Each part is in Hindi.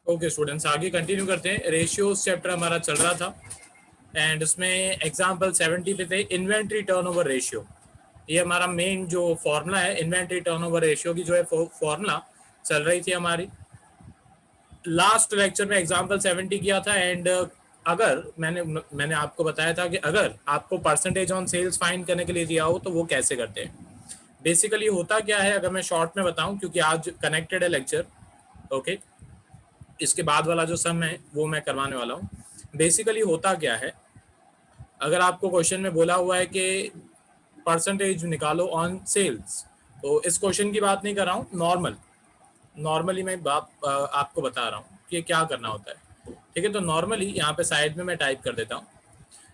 ओके स्टूडेंट्स, आगे कंटिन्यू करते हैं। रेशियोज चैप्टर हमारा चल रहा था एंड उसमें एग्जांपल 70 पे थे इन्वेंट्री टर्नओवर रेशियो। ये हमारा मेन जो फॉर्मूला है इन्वेंट्री टर्नओवर रेशियो की, जो है फॉर्मूला चल रही थी हमारी। लास्ट लेक्चर में एग्जांपल 70 किया था एंड अगर मैंने आपको बताया था कि अगर आपको परसेंटेज ऑन सेल्स फाइंड करने के लिए दिया हो तो वो कैसे करते हैं। बेसिकली होता क्या है, अगर मैं शॉर्ट में बताऊं क्योंकि आज कनेक्टेड है लेक्चर, ओके, इसके बाद वाला जो सम है वो मैं करवाने वाला हूँ। बेसिकली होता क्या है, अगर आपको क्वेश्चन में बोला हुआ है कि परसेंटेज निकालो ऑन सेल्स, तो इस क्वेश्चन की बात नहीं कर रहा हूँ, नॉर्मली मैं बात आपको बता रहा हूँ कि क्या करना होता है। ठीक है, तो नॉर्मली यहाँ पे साइड में मैं टाइप कर देता हूँ।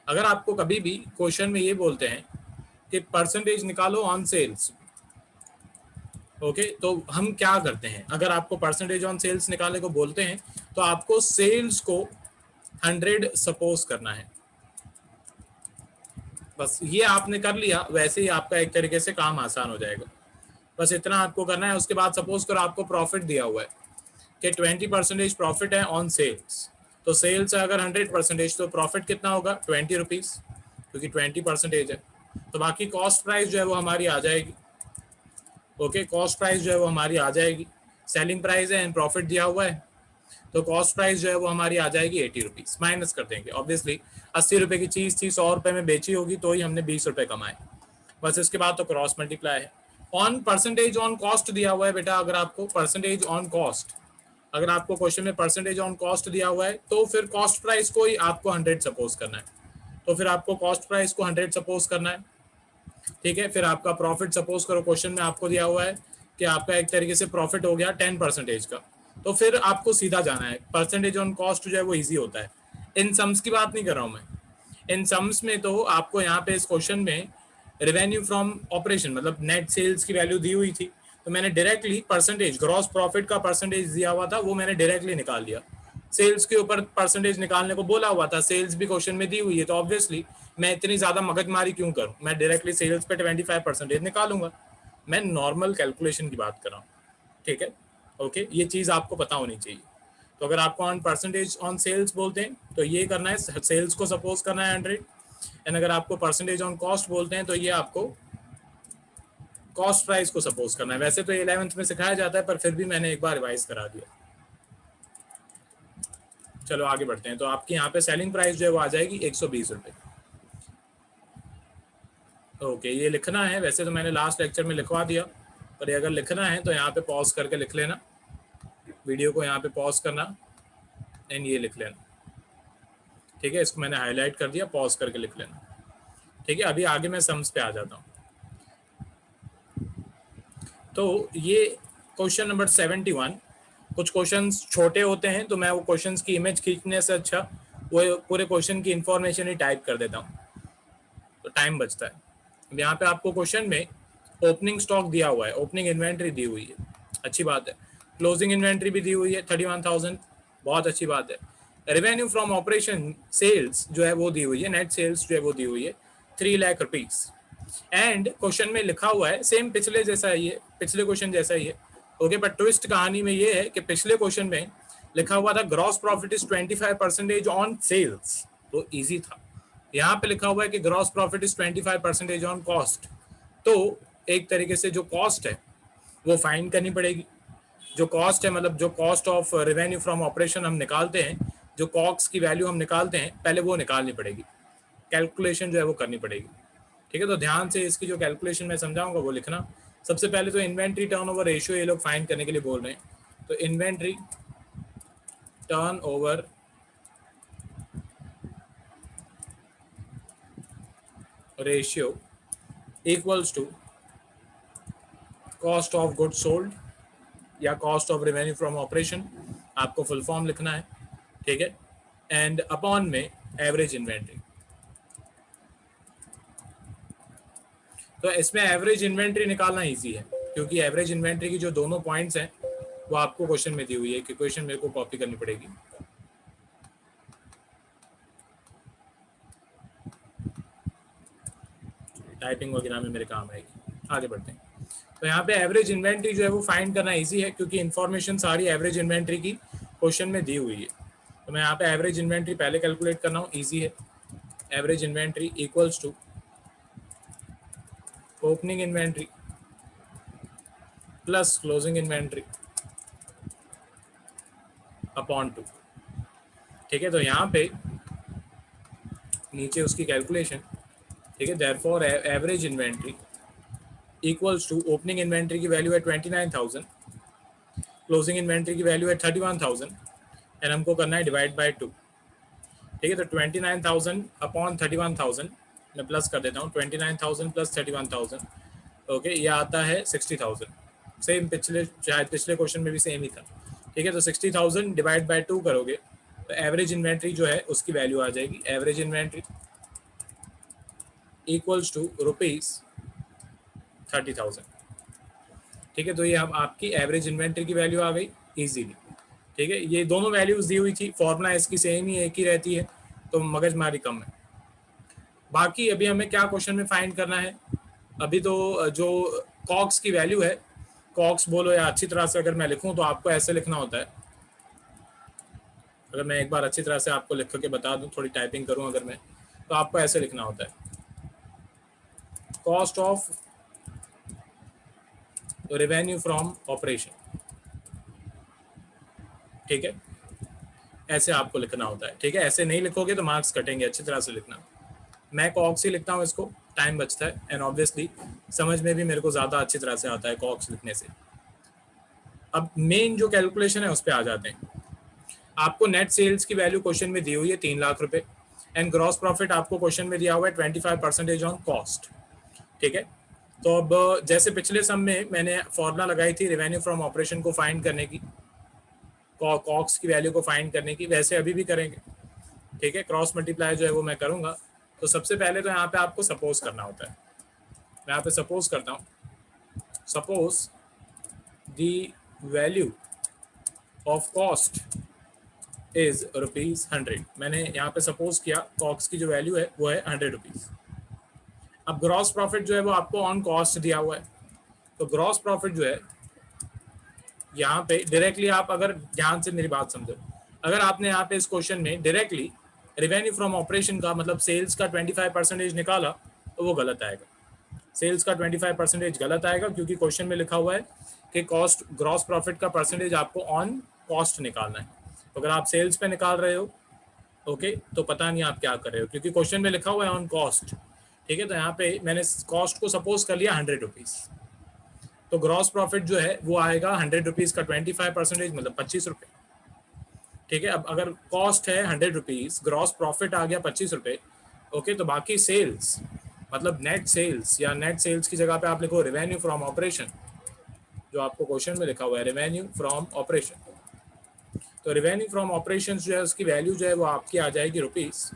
अगर आपको कभी भी क्वेश्चन में ये बोलते हैं कि परसेंटेज निकालो ऑन सेल्स, ओके, तो हम क्या करते हैं, अगर आपको परसेंटेज ऑन सेल्स निकालने को बोलते हैं तो आपको सेल्स को 100 सपोज करना है। बस ये आपने कर लिया, वैसे ही आपका एक तरीके से काम आसान हो जाएगा। बस इतना आपको करना है। उसके बाद सपोज करो आपको प्रॉफिट दिया हुआ है कि 20% प्रॉफिट है ऑन सेल्स, तो सेल्स है अगर 100% तो प्रॉफिट कितना होगा 20 रुपीज, क्योंकि 20% है। तो बाकी कॉस्ट प्राइस जो है वो हमारी आ जाएगी। ओके, कॉस्ट प्राइस जो है वो हमारी आ जाएगी, सेलिंग प्राइस है एंड प्रॉफिट दिया हुआ है, तो कॉस्ट प्राइस जो है वो हमारी आ जाएगी 80 रुपीज। माइनस कर देंगे, ऑब्वियसली 80 रुपए की चीज थी, 100 रुपए में बेची होगी तो ही हमने 20 रुपए कमाए। बस इसके बाद तो क्रॉस मल्टीप्लाई है। ऑन परसेंटेज ऑन कॉस्ट दिया हुआ है बेटा, अगर आपको परसेंटेज ऑन कॉस्ट, अगर आपको क्वेश्चन में परसेंटेज ऑन कॉस्ट दिया हुआ है तो फिर कॉस्ट प्राइस को ही आपको 100 सपोज करना है। तो फिर आपको कॉस्ट प्राइस को 100 सपोज करना है। ठीक है, फिर आपका प्रॉफिट सपोज करो क्वेश्चन में आपको दिया हुआ है कि आपका एक तरीके से प्रॉफिट हो गया 10% का, तो फिर आपको सीधा जाना है। परसेंटेज ऑन कॉस्ट जो है वो इजी होता है। इन सम्स की बात नहीं कर रहा हूं मैं, इन सम्स में तो आपको यहाँ पे इस क्वेश्चन में रेवेन्यू फ्रॉम ऑपरेशन मतलब नेट सेल्स की वैल्यू दी हुई थी, तो मैंने डायरेक्टली परसेंटेज ग्रॉस प्रॉफिट का परसेंटेज दिया हुआ था वो मैंने डायरेक्टली निकाल लिया। सेल्स के ऊपर परसेंटेज निकालने को बोला हुआ था, सेल्स भी क्वेश्चन में दी हुई है, तो ऑब्वियसली मैं इतनी ज्यादा मगजमारी क्यों करूं, मैं डायरेक्टली सेल्स पे 25% निकालूंगा। मैं नॉर्मल कैलकुलेशन की बात कर रहा हूँ। ठीक है, ओके, ये चीज आपको पता होनी चाहिए। तो अगर आपको ऑन परसेंटेज ऑन सेल्स बोलते हैं तो ये करना है, सेल्स को सपोज करना है 100, एंड अगर आपको परसेंटेज ऑन कॉस्ट बोलते हैं तो ये आपको कॉस्ट प्राइस को सपोज करना है। वैसे तो 11th में सिखाया जाता है पर फिर भी मैंने एक बार रिवाइज करा दिया। चलो आगे बढ़ते हैं। तो आपकी यहाँ पे सेलिंग प्राइस जो है वो आ जाएगी 120 रुपए। ओके, ये लिखना है, वैसे तो मैंने लास्ट लेक्चर में लिखवा दिया, पर अगर लिखना है तो यहाँ पे पॉज करके लिख लेना, वीडियो को यहाँ पे पॉज करना एंड ये लिख लेना। ठीक है, इसको मैंने हाईलाइट कर दिया, पॉज करके लिख लेना। ठीक है, अभी आगे मैं सम्स पे आ जाता हूँ। तो ये क्वेश्चन नंबर 71, कुछ क्वेश्चंस छोटे होते हैं तो मैं वो क्वेश्चंस की इमेज खींचने से अच्छा वो पूरे क्वेश्चन की इंफॉर्मेशन ही टाइप कर देता हूँ, तो टाइम बचता है। यहाँ पे आपको क्वेश्चन में ओपनिंग स्टॉक दिया हुआ है, ओपनिंग इन्वेंट्री दी हुई है, अच्छी बात है। क्लोजिंग इन्वेंट्री भी दी हुई है 31,000, बहुत अच्छी बात है। रेवेन्यू फ्रॉम ऑपरेशन सेल्स जो है वो दी हुई है, नेट सेल्स जो है वो दी हुई है 3 लाख रुपीज। एंड क्वेश्चन में लिखा हुआ है सेम पिछले जैसा ही है, पिछले क्वेश्चन जैसा ही है। ओके, बट ट्विस्ट कहानी में ये है कि पिछले क्वेश्चन में लिखा हुआ था gross profit is 25% on sales, तो इजी था। यहाँ पे लिखा हुआ है कि gross profit is 25% on cost, तो एक तरीके से जो कॉस्ट है वो फाइंड करनी पड़ेगी। जो कॉस्ट है मतलब जो cost of revenue from operation हम निकालते हैं, जो कॉक्स की वैल्यू हम निकालते हैं, पहले वो निकालनी पड़ेगी, कैलकुलेशन जो है वो करनी पड़ेगी। ठीक है, तो ध्यान से इसकी जो कैलकुलेशन मैं समझाऊंगा वो लिखना। सबसे पहले तो इन्वेंट्री टर्नओवर रेशियो ये लोग फाइंड करने के लिए बोल रहे हैं, तो inventory turnover ratio equals to cost of good sold या cost of revenue from operation, आपको फुल फॉर्म लिखना है। ठीक है, एंड अपॉन में एवरेज इन्वेंट्री। तो इसमें एवरेज इन्वेंट्री निकालना इजी है, क्योंकि एवरेज इन्वेंट्री की जो दोनों पॉइंट्स हैं वो आपको क्वेश्चन में दी हुई है, कि क्वेश्चन मेरे को कॉपी करनी पड़ेगी। टाइपिंग वगैरह में मेरे काम आएगी। आगे बढ़ते हैं। तो यहाँ पे एवरेज इन्वेंट्री जो है वो फाइंड करना इजी है, क्योंकि इन्फॉर्मेशन सारी एवरेज इन्वेंट्री की क्वेश्चन में दी हुई है। तो मैं यहाँ पे एवरेज इन्वेंट्री पहले कैलकुलेट करना हूँ, ईजी है। Average inventory equals to opening inventory plus closing inventory upon 2। ठीक है, तो यहाँ पे नीचे उसकी कैलकुलेशन, ठीक है, therefore average inventory equals to opening inventory की वैल्यू है 29,000, क्लोजिंग इन्वेंट्री की वैल्यू है 31,000 एंड हमको करना है डिवाइड बाय 2। ठीक है, तो 29,000 अपॉन 31,000 मैं प्लस कर देता हूँ, 29,000 प्लस 31,000, ओके, ये आता है 60,000। सेम पिछले, शायद पिछले क्वेश्चन में भी सेम ही था। ठीक है, तो 60,000 डिवाइड बाय 2 करोगे तो एवरेज इन्वेंट्री जो है उसकी वैल्यू आ जाएगी, एवरेज इन्वेंट्री इक्वल्स टू ₹30,000। ठीक है, तो ये अब आपकी एवरेज इन्वेंट्री की वैल्यू आ गई इजीली। ठीक है, ये दोनों वैल्यूज दी हुई थी, फॉर्मूला इसकी सेम ही, एक ही रहती है, तो मगजमारी कम है। बाकी अभी हमें क्या क्वेश्चन में फाइंड करना है, अभी तो जो कॉक्स की वैल्यू है, कॉक्स बोलो या अच्छी तरह से अगर मैं लिखूं तो आपको ऐसे लिखना होता है। अगर मैं एक बार अच्छी तरह से आपको लिख के बता दूं, थोड़ी टाइपिंग करूं अगर मैं, तो आपको ऐसे लिखना होता है, cost of revenue from operation. ठीक है, ऐसे आपको लिखना होता है। ठीक है, ऐसे नहीं लिखोगे तो मार्क्स कटेंगे, अच्छी तरह से लिखना। मैं कॉक्स ही लिखता हूँ इसको, टाइम बचता है एंड ऑब्वियसली समझ में भी मेरे को ज़्यादा अच्छी तरह से आता है कॉक्स लिखने से। अब मेन जो कैलकुलेशन है उस पर आ जाते हैं। आपको नेट सेल्स की वैल्यू क्वेश्चन में दी हुई है 3,00,000 रुपए एंड ग्रॉस प्रॉफिट आपको क्वेश्चन में दिया हुआ है 25% ऑन कॉस्ट। ठीक है, तो अब जैसे पिछले सम में मैंने फॉर्मूला लगाई थी रेवेन्यू फ्रॉम ऑपरेशन को फाइंड करने की, कॉक्स की वैल्यू को फाइंड करने की, वैसे अभी भी करेंगे। ठीक है, क्रॉस मल्टीप्लाई जो है वो मैं करूंगा। तो सबसे पहले तो यहाँ पे आपको सपोज करना होता है। मैं यहाँ पे सपोज करता हूँ, suppose the value of cost is ₹100। मैंने यहाँ पे सपोज किया कॉक्स की जो वैल्यू है वो है ₹100। अब ग्रॉस प्रॉफिट जो है वो आपको ऑन कॉस्ट दिया हुआ है, तो ग्रॉस प्रॉफिट जो है यहाँ पे डायरेक्टली, आप अगर ध्यान से मेरी बात समझो, अगर आपने यहाँ पे इस क्वेश्चन में डायरेक्टली रेवेन्यू फ्रॉम ऑपरेशन का मतलब सेल्स का 25% निकाला तो वो गलत आएगा। सेल्स का 25% गलत आएगा क्योंकि क्वेश्चन में लिखा हुआ है कि कॉस्ट, ग्रॉस प्रॉफिट का परसेंटेज आपको ऑन कॉस्ट निकालना है। तो अगर आप सेल्स पे निकाल रहे हो, ओके, तो पता नहीं आप क्या कर रहे हो क्योंकि क्वेश्चन में लिखा हुआ है ऑन कॉस्ट। ठीक है, तो यहाँ पे मैंने कॉस्ट को सपोज कर लिया ₹100, तो ग्रॉस प्रॉफिट जो है वो आएगा ₹100 का 25% मतलब ₹25। ठीक है, अब अगर कॉस्ट है ₹100, ग्रॉस प्रॉफिट आ गया ₹25, ओके, तो बाकी सेल्स मतलब नेट सेल्स, या नेट सेल्स की जगह पे आप लिखो रेवेन्यू फ्रॉम ऑपरेशन, जो आपको क्वेश्चन में लिखा हुआ है रेवेन्यू फ्रॉम ऑपरेशन। तो रेवेन्यू फ्रॉम ऑपरेशन जो है उसकी वैल्यू जो है वो आपकी आ जाएगी ₹120,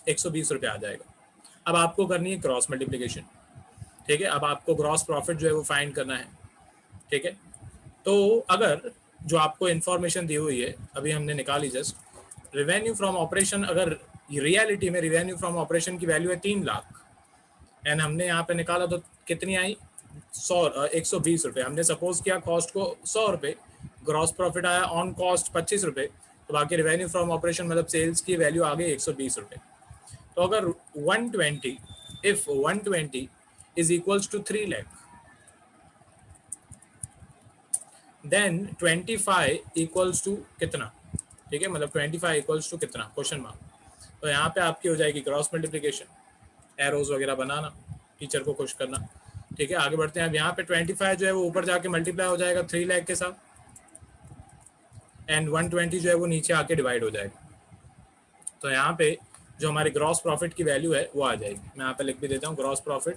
₹120 आ जाएगा। अब आपको करनी है क्रॉस मल्टीप्लीकेशन। ठीक है, अब आपको ग्रॉस प्रॉफिट जो है वो फाइंड करना है। ठीक है, तो अगर जो आपको इन्फॉर्मेशन दी हुई है अभी हमने निकाली जस्ट, रेवेन्यू फ्रॉम ऑपरेशन, अगर रियलिटी में रेवेन्यू फ्रॉम ऑपरेशन की वैल्यू है 3,00,000 एंड हमने यहाँ पे निकाला तो कितनी आई, 120 रुपये। हमने सपोज किया कॉस्ट को ₹100, ग्रॉस प्रॉफिट आया ऑन कॉस्ट ₹25, तो बाकी रेवेन्यू फ्रॉम ऑपरेशन मतलब सेल्स की वैल्यू आ गई ₹120। तो अगर 120, if 120 is equals to 3 lakh, then 25 equals to कितना। ठीक है, मतलब 25 इक्वल्स टू कितना, क्वेश्चन मार्क। तो यहाँ पे आपकी हो जाएगी क्रॉस मल्टीप्लिकेशन, एरोज वगैरह बनाना, टीचर को खुश करना। ठीक है, आगे बढ़ते हैं। अब यहाँ पे 25 जो है वो ऊपर जाके मल्टीप्लाई हो जाएगा 3 लाख के साथ एंड 120 जो है वो नीचे आके डिवाइड हो जाएगा। तो यहाँ पे जो हमारी ग्रॉस प्रॉफिट की वैल्यू है वो आ जाएगी। मैं यहाँ पे लिख भी देता हूँ, gross profit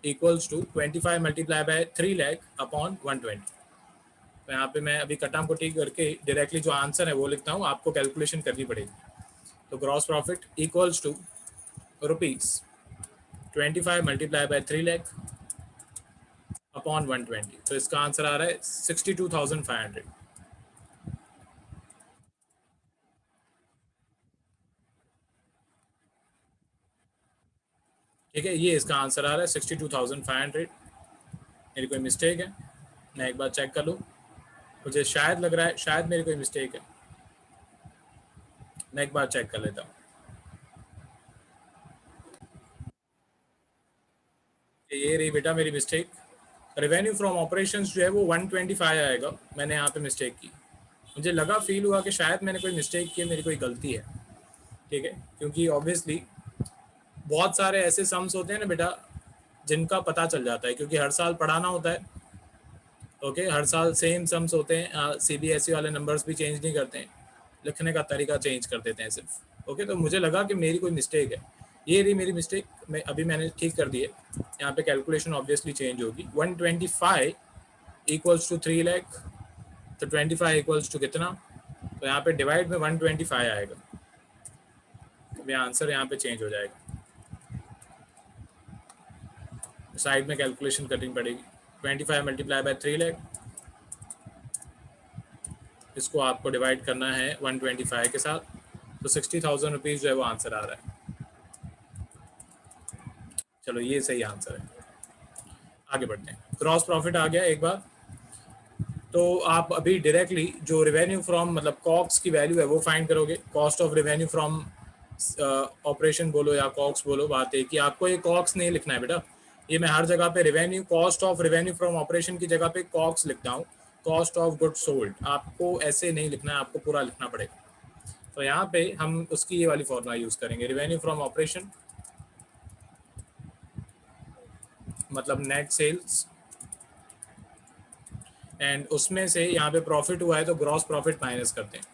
equals to 25 multiply by 3 lakh upon 120। तो यहाँ पे मैं अभी कटाम को ठीक करके डायरेक्टली जो आंसर है वो लिखता हूँ, आपको कैलकुलेशन करनी पड़ेगी। तो gross profit equals to ₹25 multiply by 3 lakh upon 120। तो इसका आंसर आ रहा है 62,500। ठीक है, ये इसका आंसर आ रहा है 62,500। मेरी कोई मिस्टेक है? मैं एक बार चेक कर लूँ, मुझे शायद लग रहा है शायद मेरी कोई मिस्टेक है, मैं एक बार चेक कर लेता हूँ। ये रही बेटा मेरी मिस्टेक, रेवेन्यू फ्रॉम ऑपरेशंस जो है वो 125 आएगा, मैंने यहाँ पे मिस्टेक की, मुझे लगा फील हुआ कि शायद मैंने कोई मिस्टेक की, मेरी कोई गलती है, ठीक है, क्योंकि ऑब्वियसली बहुत सारे ऐसे सम्स होते हैं ना बेटा जिनका पता चल जाता है, क्योंकि हर साल पढ़ाना होता है, ओके, हर साल सेम सम्स होते हैं, सीबीएसई वाले नंबर्स भी चेंज नहीं करते हैं, लिखने का तरीका चेंज कर देते हैं सिर्फ, ओके, तो मुझे लगा कि मेरी कोई मिस्टेक है, ये रही मेरी मिस्टेक, मैं अभी मैंने ठीक कर दी है, यहाँ पे कैलकुलेशन ऑब्वियसली चेंज होगी, 125 इक्वल्स टू 3 लाख, तो 25 इक्वल्स टू कितना, तो यहाँ पे डिवाइड में 125 आएगा, तो आंसर यहाँ पे चेंज हो जाएगा, साइड में कैलकुलेशन करनी पड़ेगी, 25 मल्टीप्लाई बाय 3 लाख, इसको आपको डिवाइड करना है 125 के साथ, तो 60,000 रुपीज़ जो है वो आंसर आ रहा है, चलो ये सही आंसर है। आगे बढ़ते हैं, क्रॉस प्रॉफिट आ गया एक बार, तो आप अभी डायरेक्टली जो रेवेन्यू फ्रॉम मतलब कॉक्स की वैल्यू है वो फाइंड करोगे, cost of revenue from operation बोलो या कॉक्स बोलो, बात है कि आपको ये कॉक्स नहीं लिखना है बेटा, ये मैं हर जगह पे revenue cost of revenue from operation की जगह पे कॉक्स लिखता हूँ, कॉस्ट ऑफ गुड सोल्ड, आपको ऐसे नहीं लिखना है, आपको पूरा लिखना पड़ेगा, तो यहाँ पे हम उसकी ये वाली फॉर्मूला यूज करेंगे, रेवेन्यू फ्रॉम ऑपरेशन मतलब नेट सेल्स, एंड उसमें से यहाँ पे प्रॉफिट हुआ है तो ग्रॉस प्रॉफिट माइनस करते हैं,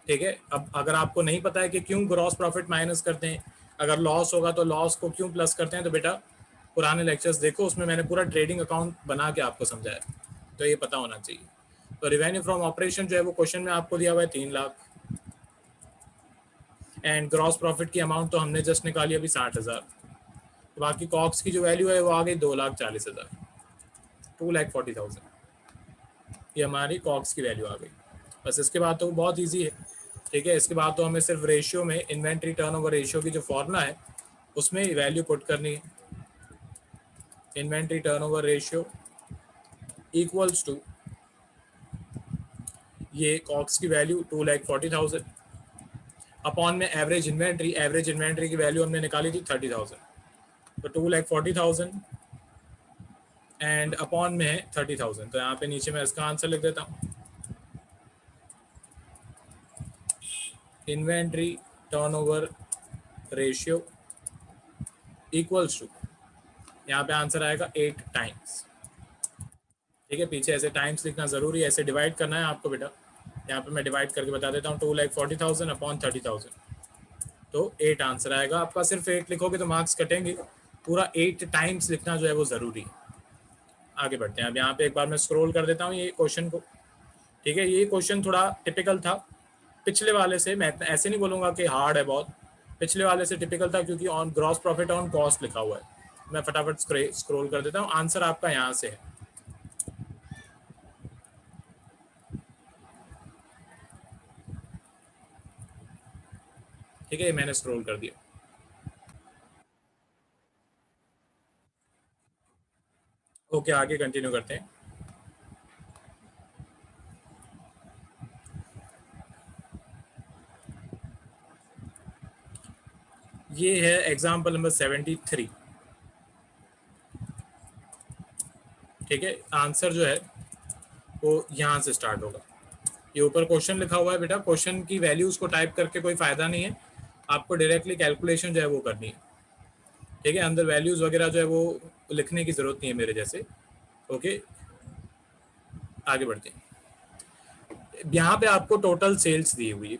ठीक है। अब अगर आपको नहीं पता है कि क्यों ग्रॉस प्रॉफिट माइनस करते हैं, अगर लॉस होगा तो लॉस को क्यों प्लस करते हैं, तो बेटा पुराने लेक्चर्स देखो, उसमें मैंने पूरा ट्रेडिंग अकाउंट बना के आपको समझाया, तो ये पता होना चाहिए। तो रेवेन्यू फ्रॉम ऑपरेशन जो है वो क्वेश्चन में आपको दिया हुआ है 3 लाख, एंड ग्रॉस प्रॉफिट की अमाउंट तो हमने जस्ट निकाली अभी 60,000, तो बाकी कॉक्स की जो वैल्यू है वो आ गई 2,40,000, 2,40,000, ये हमारी कॉक्स की वैल्यू आ गई। बस इसके बाद तो बहुत ईजी है, ठीक है, इसके बाद तो हमें सिर्फ रेशियो में इन्वेंट्री टर्नओवर रेशियो की जो फॉर्मूला है उसमें वैल्यू पुट करनी है, inventory turnover ratio equals to ये कॉक्स की वैल्यू 2,40,000 अपॉन में एवरेज इन्वेंट्री की वैल्यू हमने निकाली थी 30,000, तो 2,40,000 एंड अपॉन में है 30,000, तो यहाँ पे नीचे मैं इसका आंसर लिख देता हूँ, inventory turnover ratio equals to, यहाँ पे आंसर आएगा 8 टाइम्स, ठीक है, पीछे ऐसे टाइम्स लिखना जरूरी है, ऐसे डिवाइड करना है आपको बेटा, यहाँ पे मैं डिवाइड करके बता देता हूँ, 2,40,000 अपॉन 30,000, तो 8 आंसर आएगा आपका, सिर्फ 8 लिखोगे तो मार्क्स कटेंगे, पूरा 8 टाइम्स लिखना जो है वो जरूरी है। आगे बढ़ते हैं, अब यहाँ पे एक बार मैं स्क्रॉल कर देता हूँ ये क्वेश्चन को, ठीक है, ये क्वेश्चन थोड़ा टिपिकल था पिछले वाले से, मैं ऐसे नहीं बोलूँगा कि हार्ड है बहुत, पिछले वाले से टिपिकल था क्योंकि on gross profit on cost लिखा हुआ है, मैं फटाफट स्क्रॉल कर देता हूँ, आंसर आपका यहाँ से है, ठीक है, मैंने स्क्रॉल कर दिया। ओके, आगे कंटिन्यू करते हैं, ये है एग्जाम्पल नंबर 73, ठीक है, आंसर जो है वो यहाँ से स्टार्ट होगा, ये ऊपर क्वेश्चन लिखा हुआ है बेटा, क्वेश्चन की वैल्यूज को टाइप करके कोई फायदा नहीं है, आपको डायरेक्टली कैलकुलेशन जो है वो करनी है, ठीक है, अंदर वैल्यूज वगैरह जो है वो लिखने की जरूरत नहीं है मेरे जैसे, ओके। आगे बढ़ते हैं, यहाँ पे आपको टोटल सेल्स दी हुई है,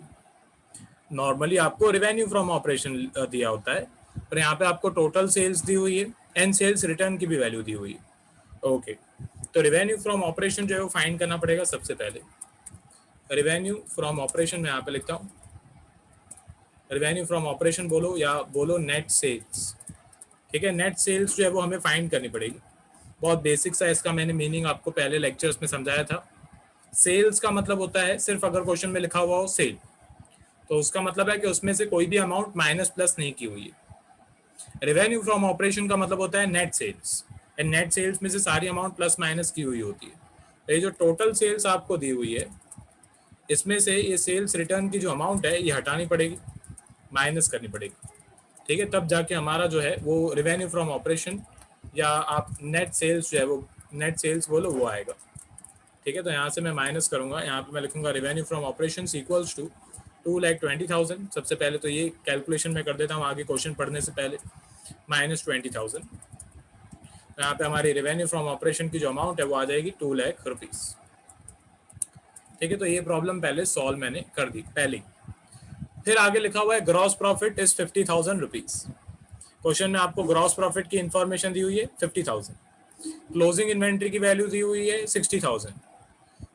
नॉर्मली आपको रेवेन्यू फ्रॉम ऑपरेशन दिया होता है, पर यहाँ पे आपको टोटल सेल्स दी हुई है एंड सेल्स रिटर्न की भी वैल्यू दी हुई है, ओके। तो रेवेन्यू फ्रॉम ऑपरेशन जो है वो फाइंड करना पड़ेगा सबसे पहले, रेवेन्यू फ्रॉम ऑपरेशन में यहाँ पे लिखता हूँ, रेवेन्यू फ्रॉम ऑपरेशन बोलो या बोलो नेट सेल्स, ठीक है, नेट सेल्स जो है वो हमें फाइंड करनी पड़ेगी, बहुत बेसिक सा इसका मैंने मीनिंग आपको पहले लेक्चर्स में समझाया था। सेल्स का मतलब होता है सिर्फ अगर क्वेश्चन में लिखा हुआ हो सेल, तो उसका मतलब है कि उसमें से कोई भी अमाउंट माइनस प्लस नहीं की हुई है। रेवेन्यू फ्रॉम ऑपरेशन का मतलब होता है net sales, and net sales में से सारी अमाउंट प्लस माइनस की हुई होती है, ये जो टोटल सेल्स आपको दी हुई है, इसमें से ये सेल्स रिटर्न की जो अमाउंट है ये हटानी पड़ेगी, माइनस करनी पड़ेगी, ठीक है, तब जाके हमारा जो है वो रेवेन्यू फ्रॉम ऑपरेशन या आप नेट सेल्स जो है वो नेट सेल्स बोलो वो आएगा, ठीक है। तो यहाँ से मैं माइनस करूंगा, यहाँ पे मैं लिखूंगा revenue from operation equals to 2,20,000। सबसे पहले तो ये कैलकुलेशन मैं कर देता हूँ आगे क्वेश्चन पढ़ने से पहले, माइनस 20,000। यहाँ पे हमारी रेवेन्यू फ्रॉम ऑपरेशन की जो अमाउंट है वो आ जाएगी 2 लाख रुपीज, ठीक है। तो ये प्रॉब्लम पहले सॉल्व मैंने कर दी पहले। फिर आगे लिखा हुआ है gross profit is 50,000 rupees. Question में आपको ग्रॉस प्रॉफिट की इंफॉर्मेशन दी हुई है 50,000, क्लोजिंग इन्वेंट्री की वैल्यू दी हुई है 60,000।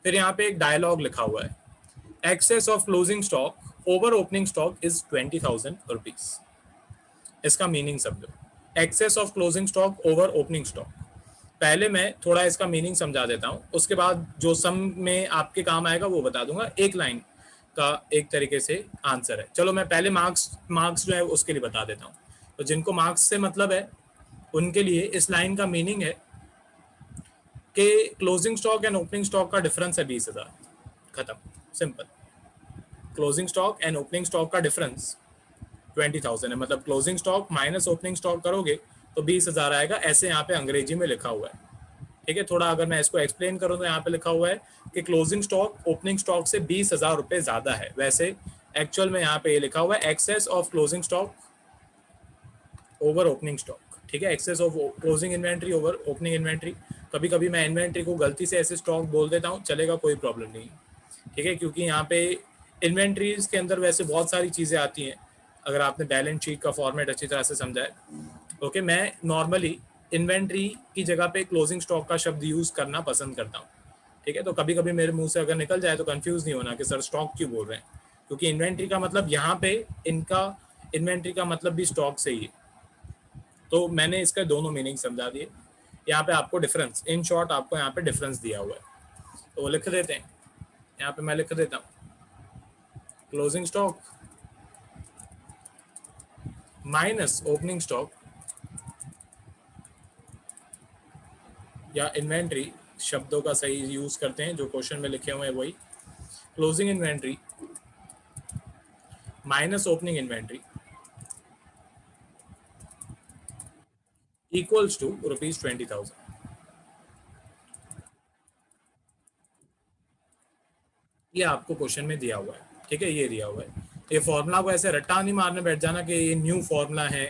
फिर यहाँ पे एक डायलॉग लिखा हुआ है, excess of closing stock over opening stock is 20,000 rupees. इसका मीनिंग समझो, excess of closing stock over opening stock. पहले मैं थोड़ा इसका मीनिंग समझा देता हूँ, उसके बाद जो सम में आपके काम आएगा वो बता दूंगा। एक लाइन का एक तरीके से आंसर है। चलो मैं पहले मार्क्स जो है उसके लिए बता देता हूँ। तो जिनको मार्क्स से मतलब है उनके लिए इस लाइन का मीनिंग है कि closing stock and opening stock का डिफरेंस है 20,000, खत्म, simple. Closing stock and opening stock का डिफरेंस 20,000 है, मतलब closing stock minus opening stock करोगे तो 20,000 आएगा, ऐसे यहाँ पे अंग्रेजी में लिखा हुआ है, ठीक है। थोड़ा अगर मैं इसको एक्सप्लेन करूँ तो यहाँ पे लिखा हुआ है कि क्लोजिंग स्टॉक ओपनिंग स्टॉक से 20,000 रुपये ज्यादा है। वैसे एक्चुअल में यहाँ पे ये लिखा हुआ है excess of closing stock over opening stock, ठीक है। Excess of closing inventory over opening inventory. कभी कभी मैं इन्वेंट्री को गलती से ऐसे स्टॉक बोल देता हूँ, चलेगा, कोई प्रॉब्लम नहीं, ठीक है, क्योंकि यहाँ पे इन्वेंट्रीज के अंदर वैसे बहुत सारी चीज़ें आती हैं अगर आपने बैलेंस शीट का फॉर्मेट अच्छी तरह से समझा है। ओके, मैं नॉर्मली इन्वेंट्री की जगह पे क्लोजिंग स्टॉक का शब्द यूज़ करना पसंद करता हूँ, ठीक है। तो कभी कभी मेरे मुंह से अगर निकल जाए तो कंफ्यूज नहीं होना कि सर स्टॉक क्यों बोल रहे हैं, क्योंकि इन्वेंट्री का मतलब यहाँ पे इनका इन्वेंट्री का मतलब भी स्टॉक से ही है। तो मैंने इसका दोनों मीनिंग समझा दिए। यहाँ पे आपको डिफरेंस, इन शॉर्ट आपको यहाँ पे डिफरेंस दिया हुआ है, तो वो लिख देते हैं। यहाँ पे मैं लिख देता हूँ closing stock minus opening stock या इन्वेंट्री, शब्दों का सही यूज करते हैं जो क्वेश्चन में लिखे हुए हैं वही। Closing inventory minus opening inventory equals to ₹20,000। ये आपको क्वेश्चन में दिया हुआ है, ठीक है, ये दिया हुआ है। ये फॉर्मूला को ऐसे रट्टा नहीं मारने बैठ जाना कि ये न्यू फॉर्मूला है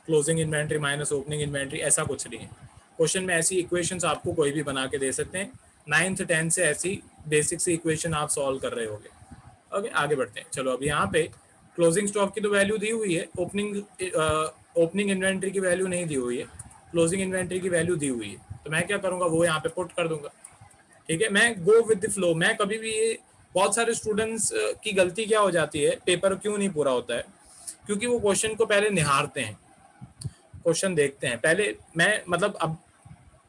closing inventory minus opening inventory, ऐसा कुछ नहीं है। क्वेश्चन में ऐसी इक्वेशंस आपको कोई भी बना के दे सकते हैं। 9th 10th से ऐसी बेसिक सी इक्वेशन आप सॉल्व कर रहे होगे। ओके, आगे बढ़ते हैं। चलो अब यहाँ पे क्लोजिंग स्टॉक की तो वैल्यू दी हुई है, ओपनिंग इन्वेंट्री की वैल्यू नहीं दी हुई है, क्लोजिंग इन्वेंट्री की वैल्यू दी हुई है। तो मैं क्या करूँगा, वो यहाँ पे पुट कर दूंगा, ठीक है। मैं गो विद द फ्लो। मैं कभी भी ये, बहुत सारे स्टूडेंट्स की गलती क्या हो जाती है, पेपर क्यों नहीं पूरा होता है, क्योंकि वो क्वेश्चन को पहले निहारते हैं, क्वेश्चन देखते हैं पहले। मैं मतलब अब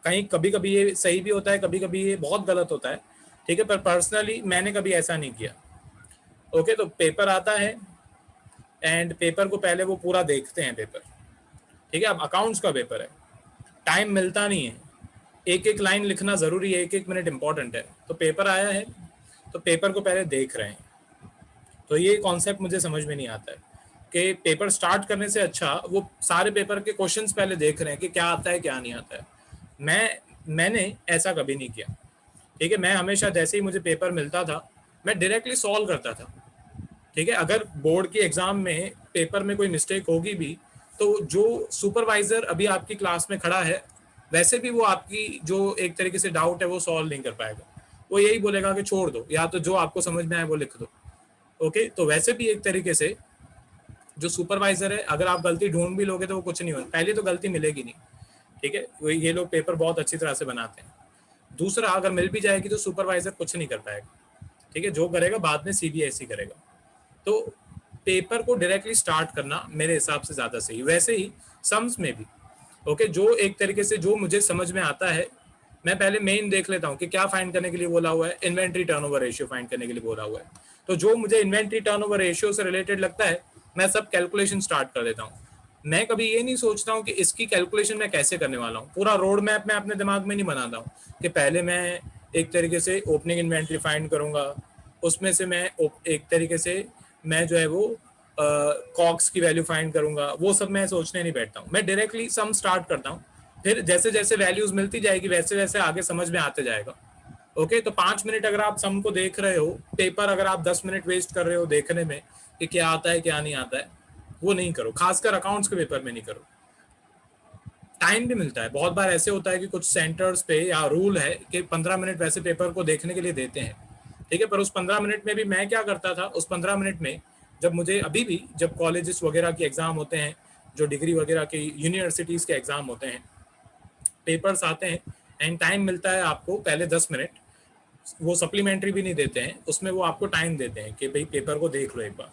कहीं कभी कभी ये सही भी होता है, कभी कभी ये बहुत गलत होता है, ठीक है, पर पर्सनली मैंने कभी ऐसा नहीं किया। ओके, तो पेपर आता है एंड पेपर को पहले वो पूरा देखते हैं पेपर, ठीक है। अब अकाउंट्स का पेपर है, टाइम मिलता नहीं है, एक एक लाइन लिखना जरूरी है, एक एक मिनट इंपॉर्टेंट है। तो पेपर आया है तो पेपर को पहले देख रहे हैं। तो ये कॉन्सेप्ट मुझे समझ में नहीं आता है कि पेपर स्टार्ट करने से अच्छा वो सारे पेपर के क्वेश्चंस पहले देख रहे हैं कि क्या आता है क्या नहीं आता है। मैंने ऐसा कभी नहीं किया, ठीक है। मैं हमेशा जैसे ही मुझे पेपर मिलता था मैं डायरेक्टली सॉल्व करता था, ठीक है। अगर बोर्ड की एग्जाम में पेपर में कोई मिस्टेक होगी भी तो जो सुपरवाइजर अभी आपकी क्लास में खड़ा है वैसे भी वो आपकी जो एक तरीके से डाउट है वो सॉल्व नहीं कर पाएगा। वो यही बोलेगा कि छोड़ दो, या तो जो आपको समझ में आए वो लिख दो। ओके, तो वैसे भी एक तरीके से जो सुपरवाइजर है, अगर आप गलती ढूंढ भी लोगे तो वो कुछ नहीं होगा, पहले तो गलती मिलेगी नहीं, ठीक है। वो ये लोग पेपर बहुत अच्छी तरह से बनाते हैं। दूसरा, अगर मिल भी जाएगी तो सुपरवाइजर कुछ नहीं कर पाएगा, ठीक है। जो करेगा बाद में सीबीएसई करेगा। तो पेपर को डायरेक्टली स्टार्ट करना मेरे हिसाब से ज्यादा सही। वैसे ही सम्स में भी ओके, जो एक तरीके से जो मुझे समझ में आता है मैं पहले मेन देख लेता हूँ कि क्या फाइंड करने के लिए बोला हुआ है, इन्वेंट्री टर्नओवर रेशियो फाइंड करने के लिए बोला हुआ है। तो जो मुझे इन्वेंट्री टर्नओवर रेशियो से रिलेटेड लगता है मैं सब कैलकुलेशन स्टार्ट कर देता हूँ। मैं कभी ये नहीं सोचता हूँ कि इसकी कैलकुलेशन मैं कैसे करने वाला हूँ, पूरा रोड मैप मैं अपने दिमाग में नहीं बनाता हूँ कि पहले मैं एक तरीके से ओपनिंग इन्वेंट्री फाइंड करूंगा, उसमें से मैं एक तरीके से मैं जो है वो कॉक्स की वैल्यू फाइंड करूंगा। वो सब मैं सोचने नहीं बैठता हूँ, मैं डायरेक्टली सम स्टार्ट करता हूँ, फिर जैसे जैसे वैल्यूज मिलती जाएगी वैसे वैसे आगे समझ में आते जाएगा। ओके, तो 5 मिनट अगर आप सम को देख रहे हो, पेपर अगर आप 10 मिनट वेस्ट कर रहे हो देखने में कि क्या आता है क्या नहीं आता है, वो नहीं करो, खासकर अकाउंट्स के पेपर में नहीं करो। टाइम भी मिलता है, बहुत बार ऐसे होता है कि कुछ सेंटर्स पे या रूल है कि 15 मिनट वैसे पेपर को देखने के लिए देते हैं, ठीक है, पर उस 15 मिनट में भी मैं क्या करता था, उस 15 मिनट में जब मुझे अभी भी जब कॉलेजेस वगैरह के एग्जाम होते हैं, जो डिग्री वगैरह के यूनिवर्सिटीज के एग्जाम होते हैं, पेपर्स आते हैं एंड टाइम मिलता है आपको पहले 10 मिनट, वो सप्लीमेंट्री भी नहीं देते हैं, उसमें वो आपको टाइम देते हैं कि भाई पेपर को देख लो एक बार।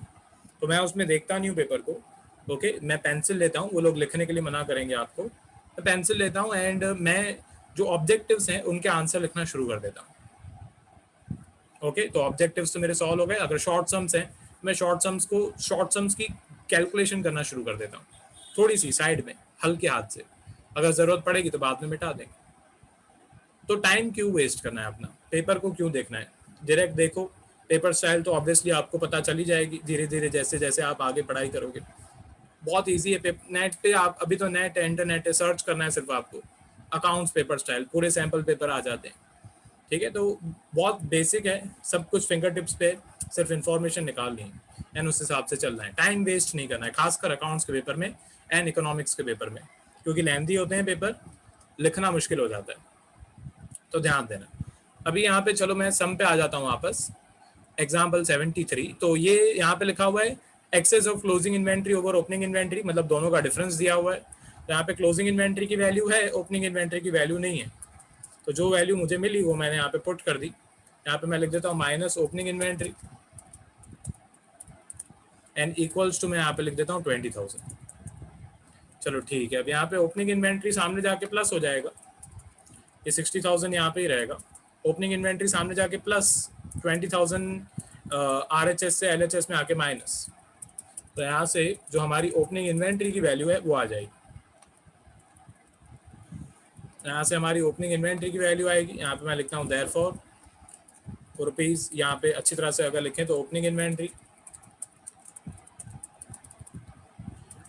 तो मैं उसमें देखता नहीं हूँ पेपर को। ओके, मैं पेंसिल लेता हूँ, वो लोग लिखने के लिए मना करेंगे आपको, मैं पेंसिल लेता हूँ एंड मैं जो ऑब्जेक्टिव्स हैं उनके आंसर लिखना शुरू कर देता हूँ। ओके, तो ऑब्जेक्टिव्स तो मेरे सॉल्व हो गए। अगर शॉर्ट सम्स हैं, मैं शॉर्ट सम्स की कैलकुलेशन करना शुरू कर देता हूँ, थोड़ी सी साइड में हल्के हाथ से, अगर ज़रूरत पड़ेगी तो बाद में मिटा देंगे। तो टाइम क्यों वेस्ट करना है अपना, पेपर को क्यों देखना है, डायरेक्ट देखो। पेपर स्टाइल तो ऑब्वियसली आपको पता चली जाएगी धीरे धीरे जैसे जैसे आप आगे पढ़ाई करोगे। बहुत इजी है, नेट पे आप अभी तो नेट है, इंटरनेट है, सर्च करना है सिर्फ आपको, अकाउंट्स पेपर स्टाइल, पूरे सैंपल पेपर आ जाते हैं। ठीक है, तो बहुत बेसिक है, सब कुछ फिंगर टिप्स पे, सिर्फ इंफॉर्मेशन निकालनी है एंड उस हिसाब से चलना है, टाइम वेस्ट नहीं करना है, खासकर अकाउंट्स के पेपर में एंड इकोनॉमिक्स के पेपर में, क्योंकि लेंथी होते हैं पेपर, लिखना मुश्किल हो जाता है, तो ध्यान देना। अभी यहाँ पे चलो मैं सम पे आ जाता हूँ वापस, एग्जाम्पल 73। तो ये यहाँ पे लिखा हुआ है excess of closing inventory over opening inventory, मतलब दोनों का डिफरेंस दिया हुआ है। तो यहाँ पे क्लोजिंग इन्वेंट्री की वैल्यू है, ओपनिंग इन्वेंट्री की वैल्यू नहीं है, तो जो वैल्यू मुझे मिली वो मैंने यहाँ पे पुट कर दी। यहाँ पे मैं लिख देता हूँ minus opening inventory and equals to, मैं यहाँ पे लिख देता हूँ 20,000। चलो ठीक है, अब यहाँ पे ओपनिंग इन्वेंट्री सामने जाके प्लस हो जाएगा, ये 60,000 यहाँ पे ही रहेगा, ओपनिंग इन्वेंट्री सामने जाके प्लस 20,000 RHS से LHS में आके माइनस, तो यहाँ से जो हमारी ओपनिंग इन्वेंट्री की वैल्यू है वो आ जाएगी, यहाँ से हमारी ओपनिंग इन्वेंट्री की वैल्यू आएगी। यहाँ पे मैं लिखता हूँ देयरफॉर रुपीज़, यहाँ पे अच्छी तरह से अगर लिखें तो ओपनिंग इन्वेंट्री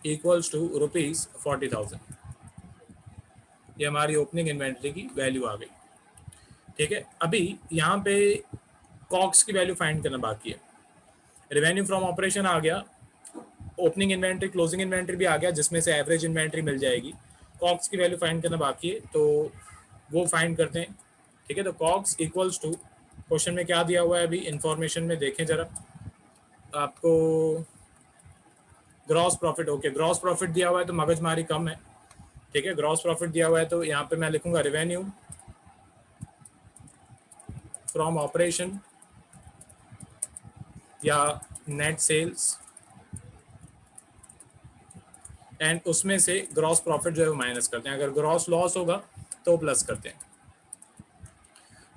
इक्वल्स टू ₹40,000, ये हमारी ओपनिंग इन्वेंट्री की वैल्यू आ गई। ठीक है, अभी यहाँ पे कॉक्स की वैल्यू फाइंड करना बाकी है। रेवेन्यू फ्रॉम ऑपरेशन आ गया, ओपनिंग इन्वेंट्री क्लोजिंग इन्वेंट्री भी आ गया, जिसमें से एवरेज इन्वेंट्री मिल जाएगी। कॉक्स की वैल्यू फाइंड करना बाकी है, तो वो फाइंड करते हैं। ठीक है, तो कॉक्स इक्वल्स टू, क्वेश्चन में क्या दिया हुआ है अभी इंफॉर्मेशन में देखें जरा आपको, gross profit. Okay, gross profit दिया हुआ है तो मगजमारी कम है। ठीक है, ग्रॉस प्रॉफिट दिया हुआ है तो यहाँ पे मैं लिखूंगा रेवेन्यू फ्रॉम ऑपरेशन या नेट सेल्स एंड उसमें से ग्रॉस प्रॉफिट जो है वो माइनस करते हैं, अगर ग्रॉस लॉस होगा तो प्लस करते हैं।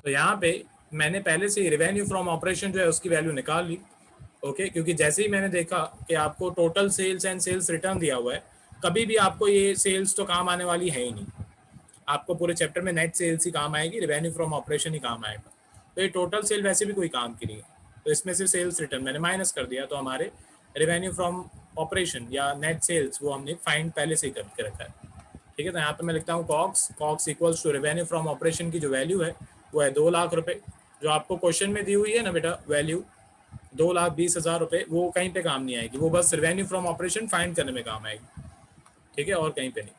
तो यहाँ पे मैंने पहले से रेवेन्यू फ्रॉम ऑपरेशन जो है उसकी वैल्यू निकाल ली। ओके, क्योंकि जैसे ही मैंने देखा कि आपको total sales and sales return दिया हुआ है, कभी भी आपको ये सेल्स तो काम आने वाली है ही नहीं, आपको पूरे चैप्टर में नेट सेल्स ही काम आएगी, रेवेन्यू फ्रॉम ऑपरेशन ही काम आएगा। तो ये टोटल सेल वैसे भी कोई काम की नहीं है, तो इसमें से सेल्स रिटर्न मैंने माइनस कर दिया, तो हमारे रेवेन्यू फ्रॉम ऑपरेशन या नेट सेल्स वो हमने फाइंड पहले से ही करके रखा है। ठीक है, तो यहाँ पे मैं लिखता हूँ COGS equals to revenue from operation की जो वैल्यू है वो है 2,00,000 रुपये, जो आपको क्वेश्चन में दी हुई है ना बेटा वैल्यू 2,20,000 रुपये, वो कहीं पे काम नहीं आएगी, वो बस रेवेन्यू फ्रॉम ऑपरेशन फाइंड करने में काम आएगी। ठीक है, और कहीं पे नहीं।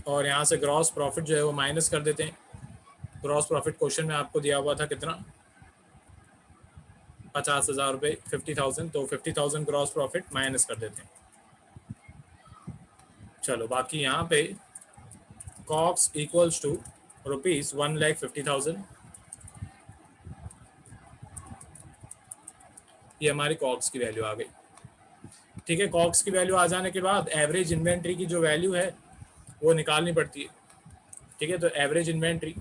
और यहाँ से ग्रॉस प्रॉफिट जो है वो माइनस कर देते हैं। ग्रॉस प्रॉफिट क्वेश्चन में आपको दिया हुआ था कितना, 50,000 रुपये, 50,000, तो 50,000 ग्रॉस प्रॉफिट माइनस कर देते हैं। चलो बाकी यहाँ पे कॉक्स इक्वल्स टू ₹1,50,000, ये हमारी कॉक्स की वैल्यू आ गई। ठीक है, कॉक्स की वैल्यू आ जाने के बाद एवरेज इन्वेंट्री की जो वैल्यू है वो निकालनी पड़ती है। ठीक है, तो average inventory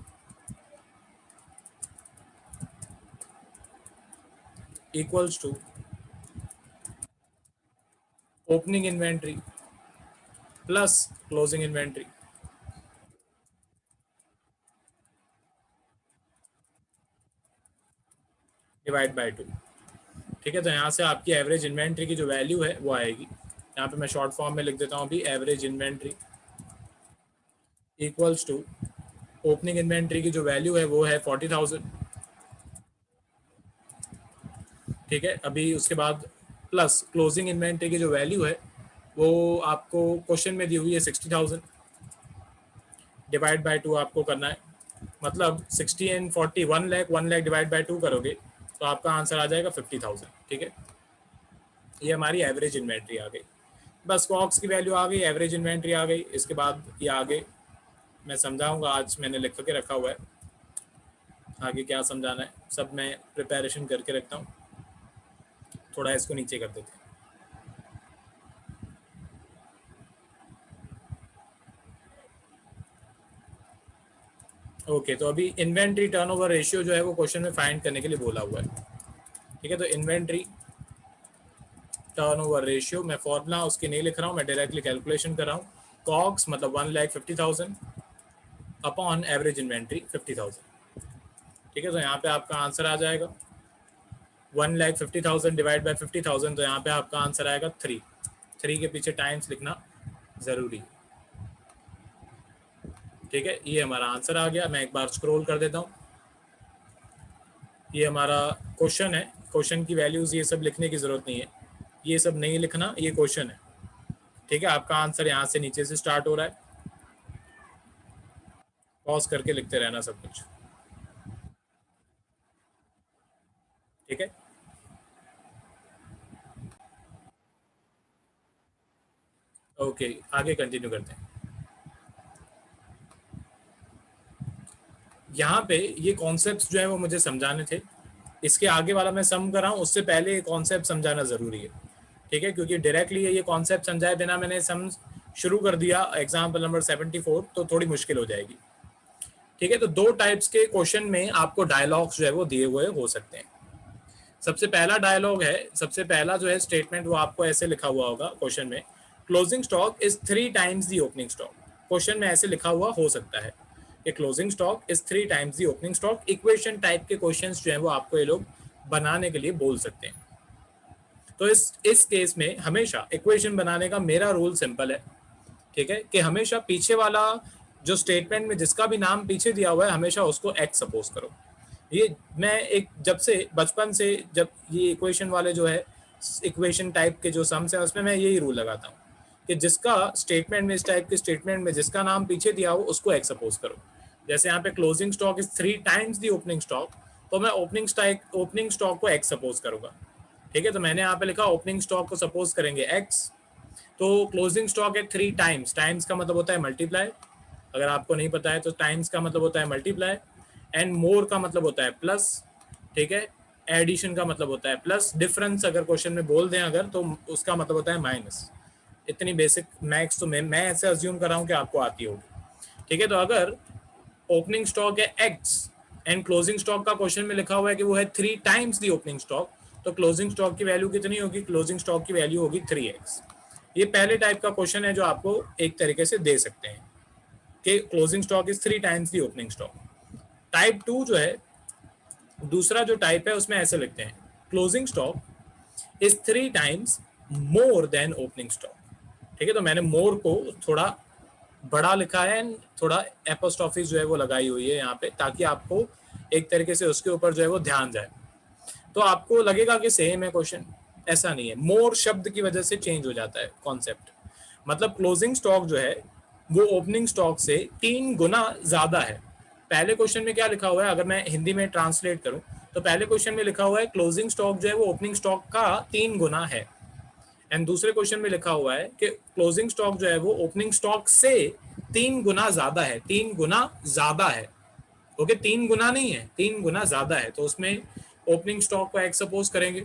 equals to opening inventory plus closing inventory. Divide by 2। ठीक है, तो यहाँ से आपकी एवरेज इन्वेंट्री की जो वैल्यू है वो आएगी। यहाँ पे मैं शॉर्ट फॉर्म में लिख देता हूँ अभी, average inventory equals to opening inventory की जो वैल्यू है वो है 40,000। ठीक है, अभी उसके बाद प्लस क्लोजिंग इन्वेंट्री की जो वैल्यू है वो आपको क्वेश्चन में दी हुई है 60,000, डिवाइड बाय 2 आपको करना है। मतलब 60 एंड 40, 1 लाख डिवाइड बाय 2 करोगे तो आपका आंसर आ जाएगा 50,000। ठीक है, ये हमारी एवरेज इन्वेंट्री आ गई। बस कॉक्स की वैल्यू आ गई, एवरेज इन्वेंट्री आ गई। इसके बाद ये आगे मैं समझाऊंगा, आज मैंने लिख के रखा हुआ है, आगे क्या समझाना है सब मैं प्रिपरेशन करके रखता हूँ। थोड़ा इसको नीचे कर देते हैं। ओके, तो अभी इन्वेंट्री टर्नओवर रेशियो जो है वो क्वेश्चन में फाइंड करने के लिए बोला हुआ है। ठीक है, तो इन्वेंट्री टर्नओवर रेशियो, मैं फॉर्मूला उसकी नहीं लिख रहा हूँ, मैं डायरेक्टली कैलकुलेशन कर रहा हूँ। कॉक्स मतलब 1,50,000 अपॉन एवरेज इन्वेंट्री 50,000। ठीक है, तो यहाँ पे आपका आंसर आ जाएगा 1,50,000 डिवाइड बाय 50,000, तो यहाँ पे आपका आंसर आएगा 3। 3 के पीछे टाइम्स लिखना ज़रूरी है। ठीक है, ये हमारा आंसर आ गया। मैं एक बार स्क्रॉल कर देता हूँ। ये हमारा क्वेश्चन है, क्वेश्चन की वैल्यूज़ ये सब लिखने की ज़रूरत नहीं है, ये सब नहीं लिखना, ये क्वेश्चन है। ठीक है, आपका आंसर यहाँ से नीचे से स्टार्ट हो रहा है, पॉज करके लिखते रहना सब कुछ। ठीक है, ओके, आगे कंटिन्यू करते हैं। यहाँ पे ये कॉन्सेप्ट्स जो है वो मुझे समझाने थे। इसके आगे वाला मैं सम कर रहा हूँ, उससे पहले ये कॉन्सेप्ट समझाना ज़रूरी है। ठीक है, क्योंकि डायरेक्टली ये कॉन्सेप्ट समझाए बिना मैंने सम शुरू कर दिया एग्जाम्पल नंबर 74 तो थोड़ी मुश्किल हो जाएगी। ठीक है, तो दो टाइप्स के क्वेश्चन में आपको डायलॉग्स जो है वो दिए हुए हो सकते हैं। सबसे पहला डायलॉग है, सबसे पहला जो है स्टेटमेंट वो आपको ऐसे लिखा हुआ होगा क्वेश्चन में, closing stock is 3 times the opening stock. Question में ऐसे लिखा हुआ हो सकता है कि closing stock is 3 times the opening stock. Equation type के क्वेश्चंस जो है वो आपको ये लोग बनाने के लिए बोल सकते हैं। तो इस केस में हमेशा इक्वेशन बनाने का मेरा रूल सिंपल है। ठीक है, कि हमेशा पीछे वाला जो स्टेटमेंट में जिसका भी नाम पीछे दिया हुआ है हमेशा उसको एक्स सपोज करो। ये मैं एक जब से बचपन से जब ये इक्वेशन वाले जो है इक्वेशन टाइप के जो सम्स है उसमें मैं यही रूल लगाता हूँ कि जिसका स्टेटमेंट में, इस टाइप के स्टेटमेंट में जिसका नाम पीछे दिया हो उसको एक्स सपोज करो। जैसे यहाँ पे closing stock is 3 times the opening stock, तो मैं ओपनिंग स्टॉक को एक्स सपोज करूंगा। ठीक है, तो मैंने यहाँ पे लिखा ओपनिंग स्टॉक को सपोज करेंगे एक्स। तो क्लोजिंग स्टॉक है 3 टाइम्स, टाइम्स का मतलब होता है मल्टीप्लाई, अगर आपको नहीं पता है तो टाइम्स का मतलब होता है मल्टीप्लाई, एंड मोर का मतलब होता है प्लस। ठीक है, एडिशन का मतलब होता है प्लस, डिफरेंस अगर क्वेश्चन में बोल दें अगर तो उसका मतलब होता है माइनस। इतनी बेसिक मैथ्स तो मैं ऐसे अज्यूम कर रहा हूँ कि आपको आती होगी। ठीक है, तो अगर ओपनिंग स्टॉक है एक्स एंड क्लोजिंग स्टॉक का क्वेश्चन में लिखा हुआ है कि वो है 3 टाइम्स दी ओपनिंग स्टॉक, तो क्लोजिंग स्टॉक की वैल्यू कितनी होगी? क्लोजिंग स्टॉक की वैल्यू होगी 3x। ये पहले टाइप का क्वेश्चन है जो आपको एक तरीके से दे सकते हैं कि closing stock is 3 times the opening stock. Type 2 जो है, दूसरा जो टाइप है उसमें ऐसे लिखते हैं, closing stock is 3 times more than opening stock. ठीक है, तो मैंने मोर को थोड़ा बड़ा लिखा है एंड थोड़ा एपोस्ट्रोफिस जो है वो लगाई हुई है यहाँ पे, ताकि आपको एक तरीके से उसके ऊपर जो है वो ध्यान जाए। तो आपको लगेगा कि सेम है क्वेश्चन, ऐसा नहीं है। मोर शब्द की वजह से चेंज हो जाता है कॉन्सेप्ट। मतलब क्लोजिंग स्टॉक जो है वो ओपनिंग स्टॉक से 3 गुना ज्यादा है। पहले क्वेश्चन में क्या लिखा हुआ है, अगर मैं हिंदी में ट्रांसलेट करूं तो पहले क्वेश्चन में लिखा हुआ है क्लोजिंग स्टॉक जो है वो ओपनिंग स्टॉक का 3 गुना है, एंड दूसरे क्वेश्चन में लिखा हुआ है कि क्लोजिंग स्टॉक जो है वो ओपनिंग स्टॉक से 3 गुना ज्यादा है। 3 गुना ज्यादा है, ओके, 3 गुना नहीं है, 3 गुना ज्यादा है। तो उसमें ओपनिंग स्टॉक को एक्स सपोज करेंगे,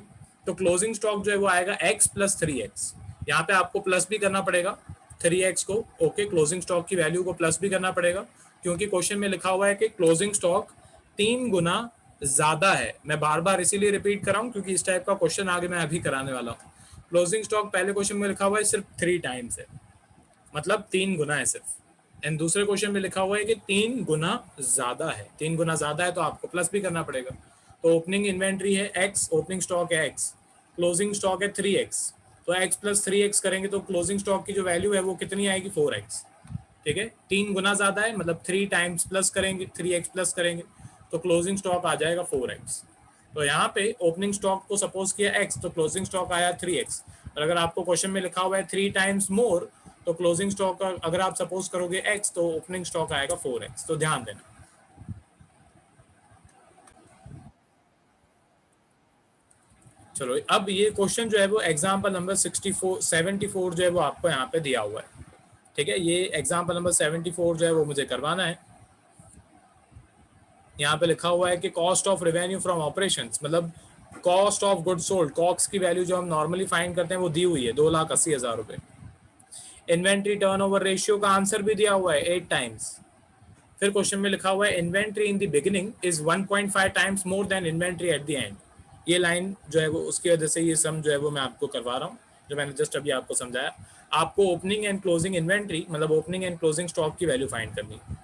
तो क्लोजिंग स्टॉक जो है वो आएगा एक्स प्लस 3x। यहाँ पे आपको प्लस भी करना पड़ेगा 3x को, ओके, क्लोजिंग स्टॉक की वैल्यू को प्लस भी करना पड़ेगा, क्योंकि क्वेश्चन में लिखा हुआ है कि क्लोजिंग स्टॉक 3 गुना ज्यादा है। मैं बार बार इसीलिए रिपीट कर रहा हूँ क्योंकि इस टाइप का क्वेश्चन आगे मैं अभी कराने वाला हूँ। क्लोजिंग स्टॉक पहले क्वेश्चन में लिखा हुआ है सिर्फ 3 टाइम्स है, मतलब 3 गुना है सिर्फ, एंड दूसरे क्वेश्चन में लिखा हुआ है कि 3 गुना ज्यादा है। 3 गुना ज्यादा है तो आपको प्लस भी करना पड़ेगा। तो ओपनिंग इन्वेंट्री है x, ओपनिंग स्टॉक है x, क्लोजिंग स्टॉक है 3x, तो x प्लस 3x करेंगे तो क्लोजिंग स्टॉक की जो वैल्यू है वो कितनी आएगी 4x। ठीक है, 3 गुना ज्यादा है, मतलब 3 टाइम्स प्लस करेंगे, 3x प्लस करेंगे तो क्लोजिंग स्टॉक आ जाएगा 4x। तो यहाँ पे ओपनिंग स्टॉक को सपोज किया x, तो क्लोजिंग स्टॉक आया 3x। और अगर आपको क्वेश्चन में लिखा हुआ है 3 टाइम्स मोर, तो क्लोजिंग स्टॉक अगर आप सपोज करोगे x तो ओपनिंग स्टॉक आएगा 4x। तो ध्यान देना। चलो अब ये क्वेश्चन जो है वो एग्जाम्पल नंबर 74 जो है वो आपको यहाँ पे दिया हुआ है। ठीक है, ये एग्जाम्पल नंबर 74 जो है वो मुझे करवाना है। यहाँ पे लिखा हुआ है कि cost of revenue from operations, मतलब cost of good sold, COGS की वैल्यू जो हम नॉर्मली फाइंड करते हैं वो दी हुई है 2,80,000 रुपए। इन्वेंट्री टर्नओवर रेशियो का आंसर भी दिया हुआ है 8 टाइम्स। फिर क्वेश्चन में लिखा हुआ है inventory in the beginning is 1.5 times more than inventory at the end. ये लाइन जो है वो उसकी वजह से ये सम जो है वो मैं आपको करवा रहा हूँ, जो मैंने जस्ट अभी आपको समझाया। आपको ओपनिंग एंड क्लोजिंग इन्वेंट्री मतलब ओपनिंग एंड क्लोजिंग स्टॉक की वैल्यू फाइंड करनी है।